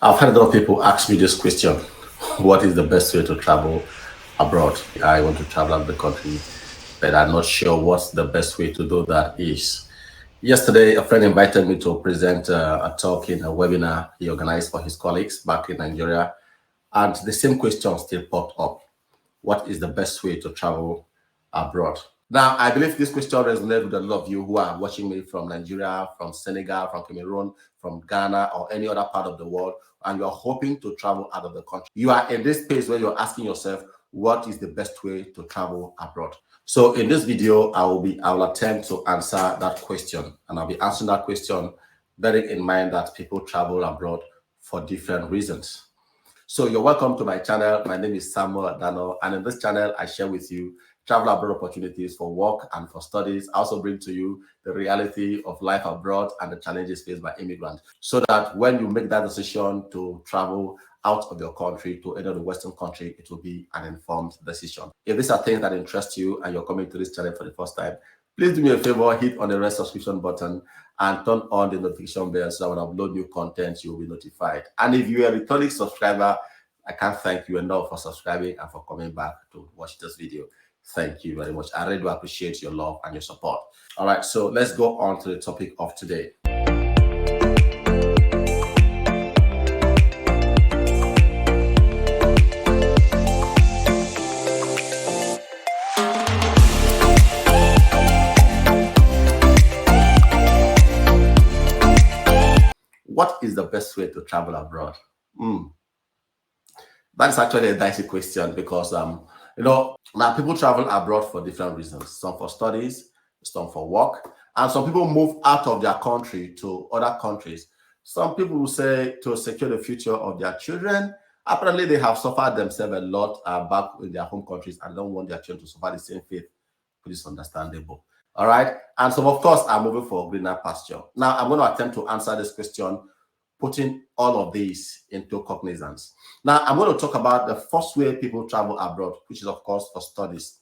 I've had a lot of people ask me this question. What is the best way to travel abroad? I want to travel out of the country, but I'm not sure what's the best way to do that is. Yesterday, a friend invited me to present a talk in a webinar he organized for his colleagues back in Nigeria. And the same question still popped up. What is the best way to travel abroad? Now, I believe this question resonates with a lot of you who are watching me from Nigeria, from Senegal, from Cameroon, from Ghana, or any other part of the world, and you're hoping to travel out of the country. You are in this space where you're asking yourself, what is the best way to travel abroad? So in this video, I will attempt to answer that question, and I'll be answering that question bearing in mind that people travel abroad for different reasons. So you're welcome to my channel. My name is Samuel Adano, and in this channel, I share with you travel abroad opportunities for work and for studies. I also bring to you the reality of life abroad and the challenges faced by immigrants, so that when you make that decision to travel out of your country to any of the Western country, it will be an informed decision. If these are things that interest you and you're coming to this channel for the first time, please do me a favor, hit on the red subscription button and turn on the notification bell so that when I upload new content, you'll be notified. And if you're a returning subscriber, I can't thank you enough for subscribing and for coming back to watch this video. Thank you very much. I really do appreciate your love and your support. All right, so let's go on to the topic of today. What is the best way to travel abroad? That's actually a dicey question because now people travel abroad for different reasons. Some for studies, some for work, and some people move out of their country to other countries. Some people will say to secure the future of their children. Apparently, they have suffered themselves a lot back in their home countries and don't want their children to suffer the same fate. Which is understandable. All right. And some, of course, are moving for greener pasture. Now, I'm going to attempt to answer this question, putting all of these into cognizance. Now, I'm going to talk about the first way people travel abroad, which is, of course, for studies.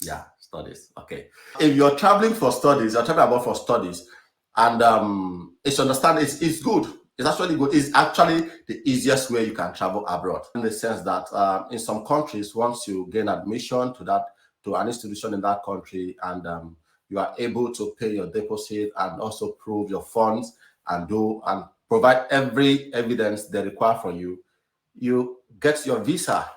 Yeah, studies. Okay. If you're traveling for studies, you're traveling abroad for studies, and it's understand it's good. It's actually good. It's actually the easiest way you can travel abroad, in the sense that in some countries, once you gain admission to an institution in that country, and you are able to pay your deposit and also prove your funds and provide every evidence they require from you, you get your visa.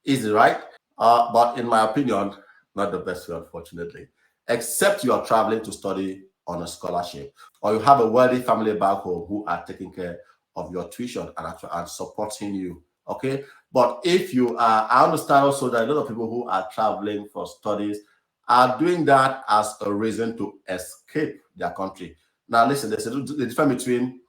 Easy, right? But in my opinion, not the best way, unfortunately, except you are traveling to study on a scholarship, or you have a wealthy family back home who are taking care of your tuition and supporting you. Okay, but if you are, I understand also that a lot of people who are traveling for studies are doing that as a reason to escape their country. Now, listen, there's a difference between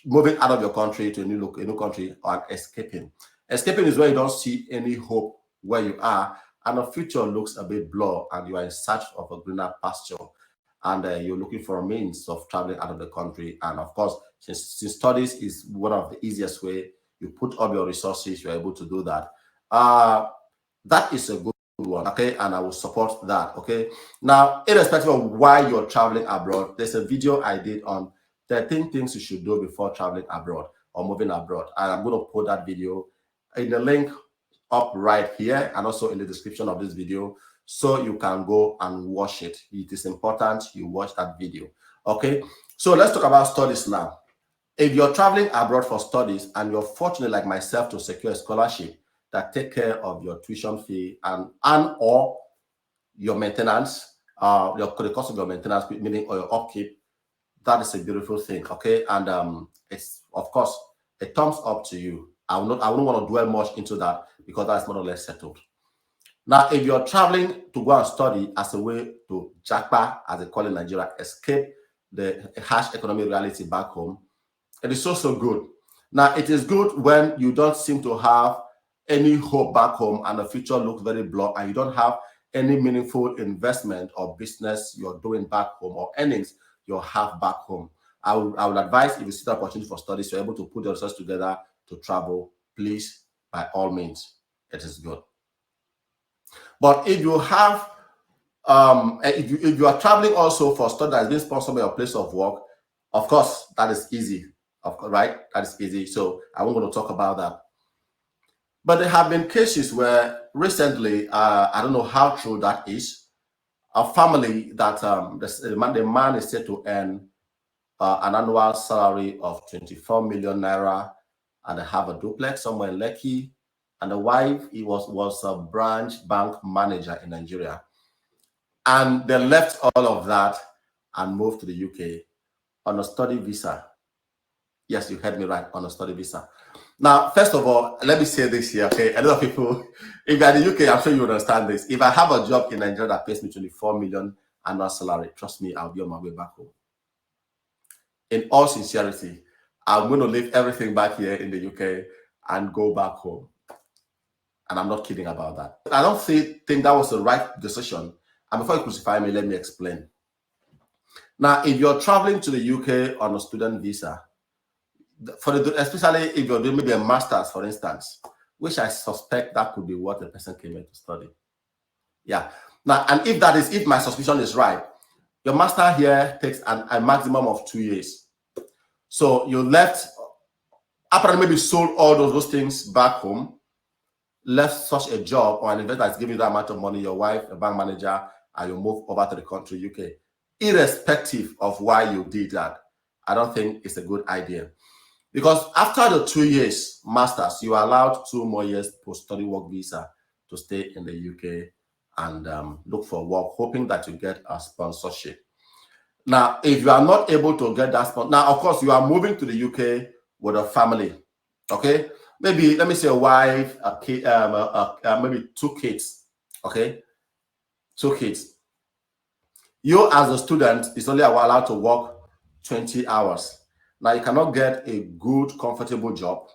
moving out of your country to a new country and escaping. Escaping is where you don't see any hope where you are, and the future looks a bit blurred, and you are in search of a greener pasture, and you're looking for a means of traveling out of the country. And of course, since studies is one of the easiest way, you put up your resources, you're able to do that. That is a good one, okay, and I will support that. Okay, now, irrespective of why you're traveling abroad, there's a video I did on 13 things you should do before traveling abroad or moving abroad, and I'm going to put that video in the link up right here and also in the description of this video, so you can go and watch it. It is important you watch that video. Okay, so let's talk about studies now. If you're traveling abroad for studies and you're fortunate like myself to secure a scholarship that take care of your tuition fee and or your maintenance, the cost of your maintenance, meaning or your upkeep, that is a beautiful thing. Okay, and it's, of course, a thumbs up to you. I wouldn't want to dwell much into that because that's more or less settled. Now, if you're traveling to go and study as a way to jackpot, as they call it in Nigeria, escape the harsh economic reality back home, it is also good. Now, it is good when you don't seem to have any hope back home and the future looks very blurred and you don't have any meaningful investment or business you're doing back home or earnings you have back home. I would advise, if you see the opportunity for studies, you're able to put your research together to travel, please, by all means, it is good. But if you have, if you are traveling also for study that is being sponsored by your place of work, of course, that is easy. of course, right? That is easy. So I won't going to talk about that. But there have been cases where recently, I don't know how true that is, a family that the man is said to earn an annual salary of 24 million naira, and they have a duplex somewhere in Lekki, and the wife was a branch bank manager in Nigeria, and they left all of that and moved to the UK on a study visa. Yes, you heard me right, on a study visa. Now, first of all, let me say this here, okay? A lot of people, if you're in the UK, I'm sure you understand this. If I have a job in Nigeria that pays me 24 million annual salary, trust me, I'll be on my way back home. In all sincerity, I'm going to leave everything back here in the UK and go back home. And I'm not kidding about that. I don't think that was the right decision. And before you crucify me, let me explain. Now, if you're traveling to the UK on a student visa, especially if you're doing maybe a master's, for instance, which I suspect that could be what the person came here to study. Yeah. Now, and if my suspicion is right, your master here takes a maximum of 2 years. So you left, apparently maybe sold all those things back home, left such a job or an investor that's giving you that amount of money, your wife, a bank manager, and you move over to the country, UK. Irrespective of why you did that, I don't think it's a good idea. Because after the 2 years masters, you are allowed 2 more years post-study work visa to stay in the UK and look for work, hoping that you get a sponsorship. Now, if you are not able to get that sponsor, now, of course, you are moving to the UK with a family, okay? Maybe, let me say a wife, a kid, maybe 2 kids, okay? 2 kids. You as a student is only allowed to work 20 hours. Now, you cannot get a good, comfortable job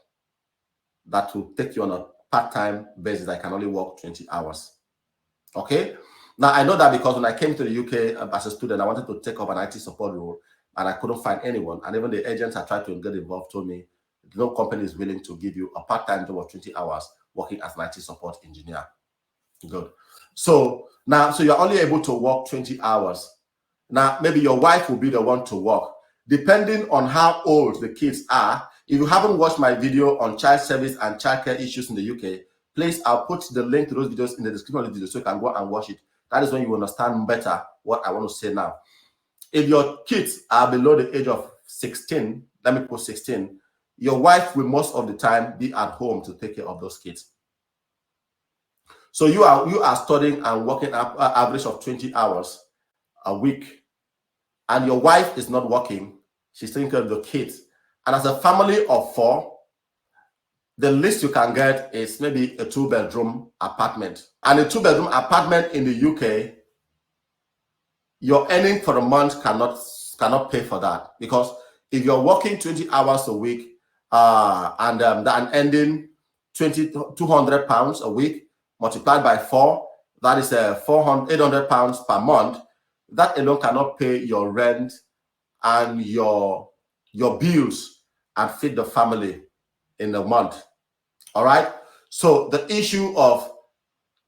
that will take you on a part-time basis. I can only work 20 hours. Okay? Now, I know that because when I came to the UK as a student, I wanted to take up an IT support role, and I couldn't find anyone. And even the agents I tried to get involved told me no company is willing to give you a part-time job of 20 hours working as an IT support engineer. Good. So now, so you're only able to work 20 hours. Now, maybe your wife will be the one to work. Depending on how old the kids are, if you haven't watched my video on child service and childcare issues in the UK, please, I'll put the link to those videos in the description of the video so you can go and watch it. That is when you understand better what I want to say now. If your kids are below the age of 16, let me put 16, your wife will most of the time be at home to take care of those kids. So you are studying and working an average of 20 hours a week, and your wife is not working, she's taking care of the kids. And as a family of 4, the least you can get is maybe a 2-bedroom apartment. And a 2-bedroom apartment in the UK, your earning for a month cannot pay for that. Because if you're working 20 hours a week and ending 200 pounds a week multiplied by 4, that is 800 pounds per month. That alone cannot pay your rent and your bills and feed the family in a month. All right. So the issue of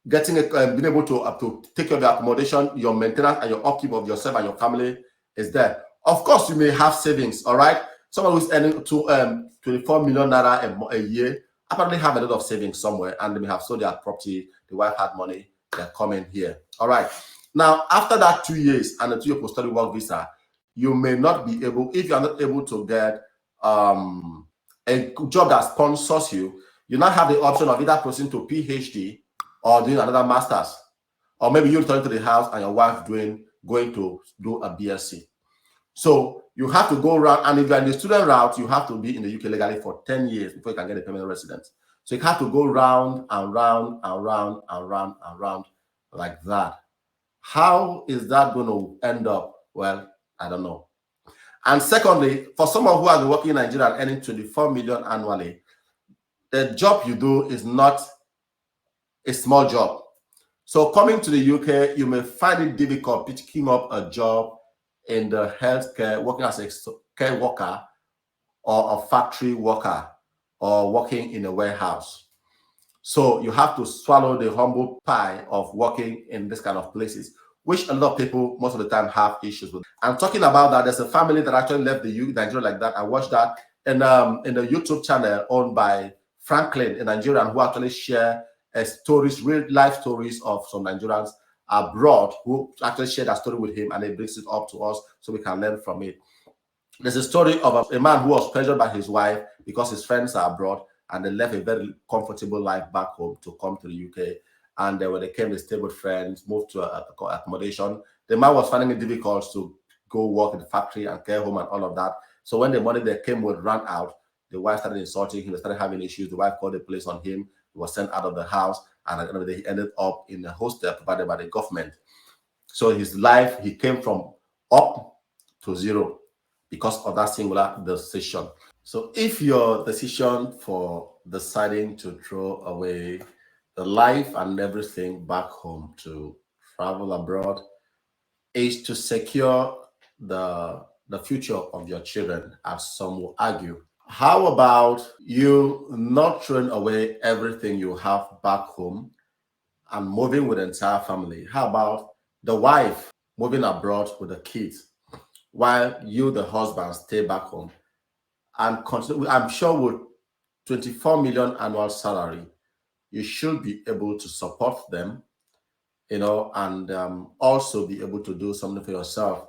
getting being able to take care of the accommodation, your maintenance, and your upkeep of yourself and your family is there. Of course, you may have savings. All right. Someone who's earning 24 million naira a year apparently have a lot of savings somewhere, and they may have sold their property. The wife had money. They're coming here. All right. Now, after that 2 years and a 2-year post-study work visa, you may not be able, if you are not able to get a job that sponsors you, you now have the option of either proceeding to PhD or doing another master's, or maybe you return to the house and your wife going to do a BSc. So you have to go around, and if you're in the student route, you have to be in the UK legally for 10 years before you can get a permanent residence. So you have to go round and round and round and round and round like that. How is that going to end up? Well, I don't know. And secondly, for someone who has been working in Nigeria and earning 24 million annually, the job you do is not a small job. So coming to the UK, you may find it difficult picking up a job in the healthcare, working as a care worker or a factory worker or working in a warehouse. So you have to swallow the humble pie of working in this kind of places, which a lot of people most of the time have issues with. I'm talking about that. There's a family that actually left the UK, Nigeria like that. I watched that in the YouTube channel owned by Franklin, a Nigerian who actually share stories, real life stories of some Nigerians abroad who actually share that story with him, and he brings it up to us so we can learn from it. There's a story of a man who was pressured by his wife because his friends are abroad, and they left a very comfortable life back home to come to the UK. And when they came, they stayed with friends, moved to accommodation. The man was finding it difficult to go work in the factory and care home and all of that. So when the money they came with ran out, the wife started insulting him. They started having issues. The wife called the police on him. He was sent out of the house, and at the end of the day, he ended up in a hostel provided by the government. So his life, he came from up to zero because of that singular decision. So if your decision for deciding to throw away the life and everything back home to travel abroad is to secure the future of your children, as some will argue, how about you not throwing away everything you have back home and moving with the entire family? How about the wife moving abroad with the kids while you, the husband, stay back home and continue? I'm sure with 24 million annual salary, you should be able to support them, and also be able to do something for yourself.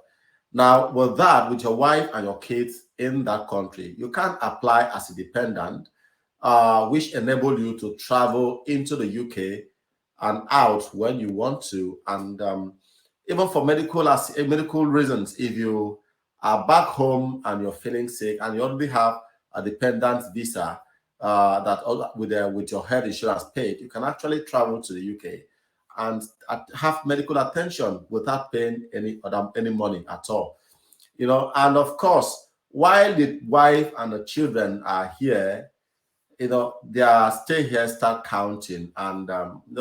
Now, with that, with your wife and your kids in that country, you can apply as a dependent, which enable you to travel into the UK and out when you want to. And even for medical reasons, if you are back home and you're feeling sick and you already have a dependent visa that with your health insurance paid, you can actually travel to the UK and have medical attention without paying any money at all. And of course, while the wife and the children are here, their stay here start counting. And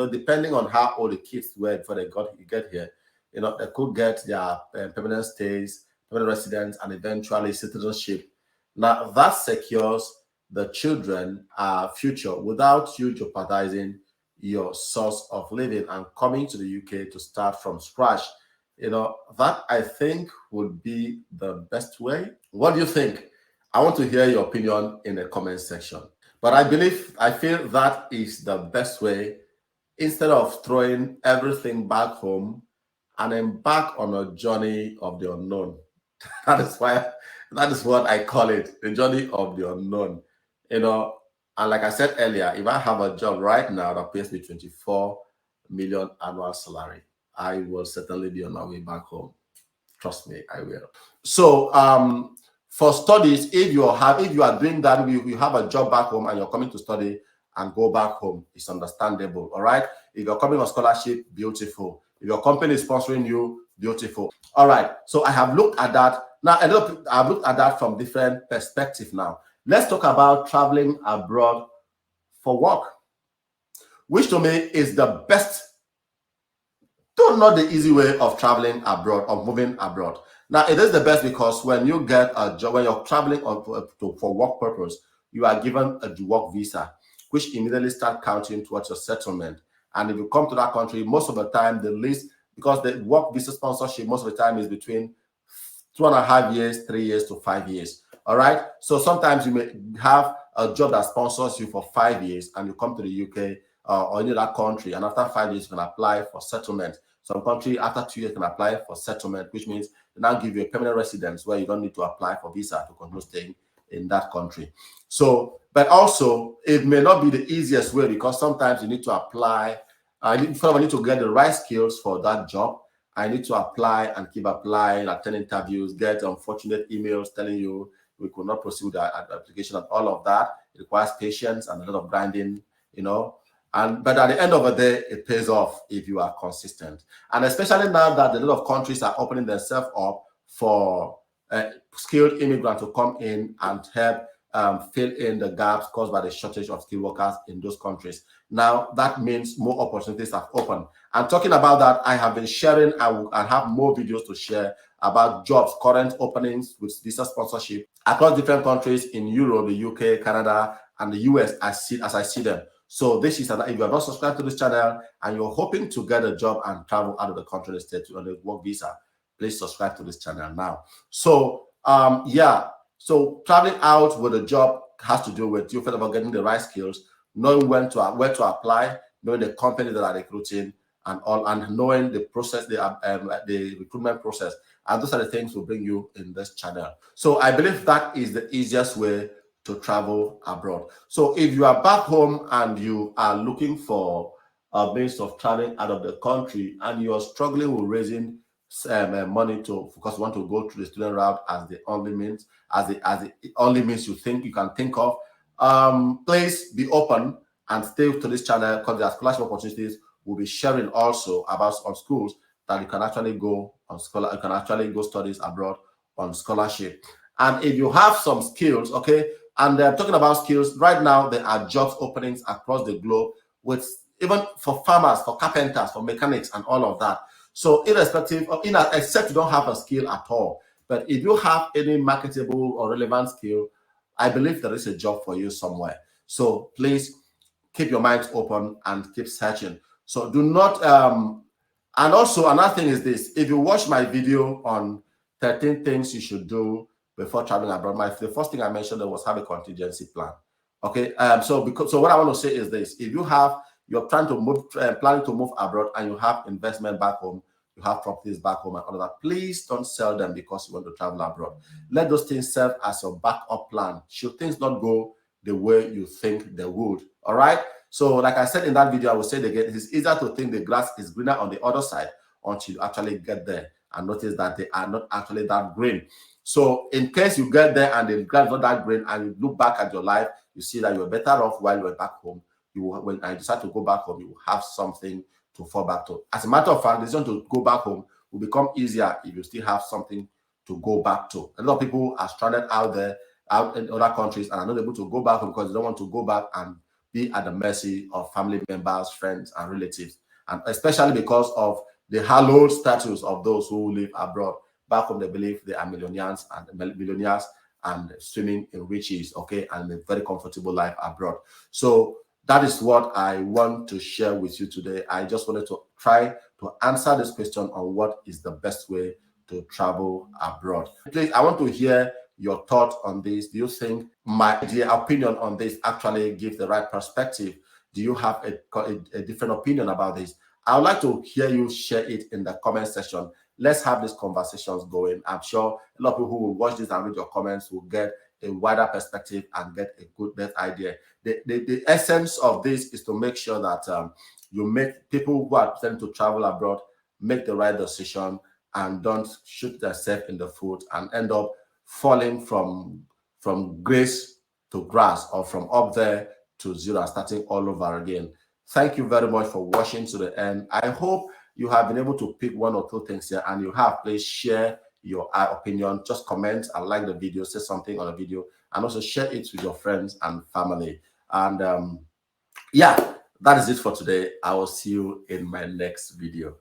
depending on how old the kids were before they get here, they could get their permanent stays, permanent residence, and eventually citizenship. Now that secures the children future without you jeopardizing your source of living and coming to the UK to start from scratch. That I think would be the best way. What do you think? I want to hear your opinion in the comment section. But I feel that is the best way, instead of throwing everything back home and embark on a journey of the unknown. That is what I call it, the journey of the unknown. And like I said earlier, if I have a job right now that pays me 24 million annual salary, I will certainly be on my way back home. Trust me, I will. So for studies, if you are doing that, you have a job back home and you're coming to study and go back home, it's understandable. All right. If you're coming on scholarship, beautiful. If your company is sponsoring you, beautiful. All right. So I have looked at that. Now, I've looked at that from different perspectives now. Let's talk about traveling abroad for work, which to me is the best, though not the easy way of traveling abroad, of moving abroad. Now, it is the best because when you get a job, when you're traveling for work purpose, you are given a work visa, which immediately start counting towards your settlement. And if you come to that country, most of the time, because the work visa sponsorship, most of the time is between 2.5 years, 3 years to 5 years. All right. So sometimes you may have a job that sponsors you for 5 years and you come to the UK or any other country, and after 5 years, you can apply for settlement. Some country after 2 years can apply for settlement, which means they now give you a permanent residence where you don't need to apply for visa to continue staying in that country. So, but also it may not be the easiest way, because sometimes you need to apply. I need to get the right skills for that job. I need to apply and keep applying, attend interviews, get unfortunate emails telling you we could not proceed with the application, and all of that. It requires patience and a lot of grinding, but at the end of the day, it pays off if you are consistent. And especially now that a lot of countries are opening themselves up for skilled immigrants to come in and help fill in the gaps caused by the shortage of skilled workers in those countries. Now, that means more opportunities have opened. And talking about that, I have been sharing and have more videos to share about jobs, current openings with visa sponsorship across different countries in Europe, the UK, Canada, and the US as I see them. So this is if you are not subscribed to this channel and you're hoping to get a job and travel out of the country instead on a work visa, please subscribe to this channel now. So yeah, So traveling out with a job has to do with you first of all getting the right skills, knowing where to apply, knowing the company that are recruiting, and all, and knowing the process, the recruitment process. And those are the things will bring you in this channel. So I believe that is the easiest way to travel abroad. So if you are back home and you are looking for a means of traveling out of the country and you are struggling with raising money to, because you want to go through the student route as the only means, as the only means you can think of, please be open and stay to this channel, because there are scholarship opportunities. We'll be sharing also about on schools that you can actually go on you can actually go studies abroad on scholarship. And if you have some skills, okay, and talking about skills, right now there are jobs openings across the globe, with even for farmers, for carpenters, for mechanics, and all of that. So irrespective of, except you don't have a skill at all, but if you have any marketable or relevant skill, I believe there is a job for you somewhere. So please keep your minds open and keep searching. So do not, and also another thing is this: if you watch my video on 13 things you should do before traveling abroad, the first thing I mentioned was have a contingency plan. Okay, so what I want to say is this: if you're trying to move, planning to move abroad, and you have investment back home, you have properties back home and all of that, please don't sell them because you want to travel abroad. Let those things serve as your backup plan should things not go the way you think they would. All right. So like I said in that video, I will say it again, it's easier to think the grass is greener on the other side until you actually get there and notice that they are not actually that green. So in case you get there and the grass is not that green, and you look back at your life, you see that you were better off while you were back home. When I decide to go back home, you will have something to fall back to. As a matter of fact, the decision to go back home will become easier if you still have something to go back to. A lot of people are stranded out there, out in other countries, and are not able to go back home because they don't want to go back and be at the mercy of family members, friends, and relatives. And especially because of the hallowed status of those who live abroad. Back home, they believe they are millionaires and swimming in riches, okay, and a very comfortable life abroad. So that is what I want to share with you today. I just wanted to try to answer this question on what is the best way to travel abroad. Please, I want to hear your thoughts on this. Do you think my opinion on this actually gives the right perspective? Do you have a different opinion about this? I would like to hear you share it in the comment section. Let's have these conversations going. I'm sure a lot of people who will watch this and read your comments will get a wider perspective and get a good idea. The essence of this is to make sure that you make people who are planning to travel abroad make the right decision and don't shoot themselves in the foot and end up falling from grace to grass, or from up there to zero and starting all over again. Thank you very much for watching to the end. I hope you have been able to pick one or two things here, and you have. Please share your opinion. Just comment and like the video, say something on the video, and also share it with your friends and family. And yeah, that is it for today. I will see you in my next video.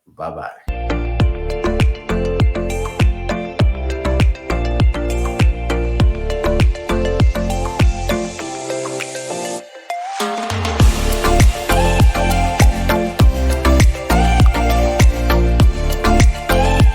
Bye-bye.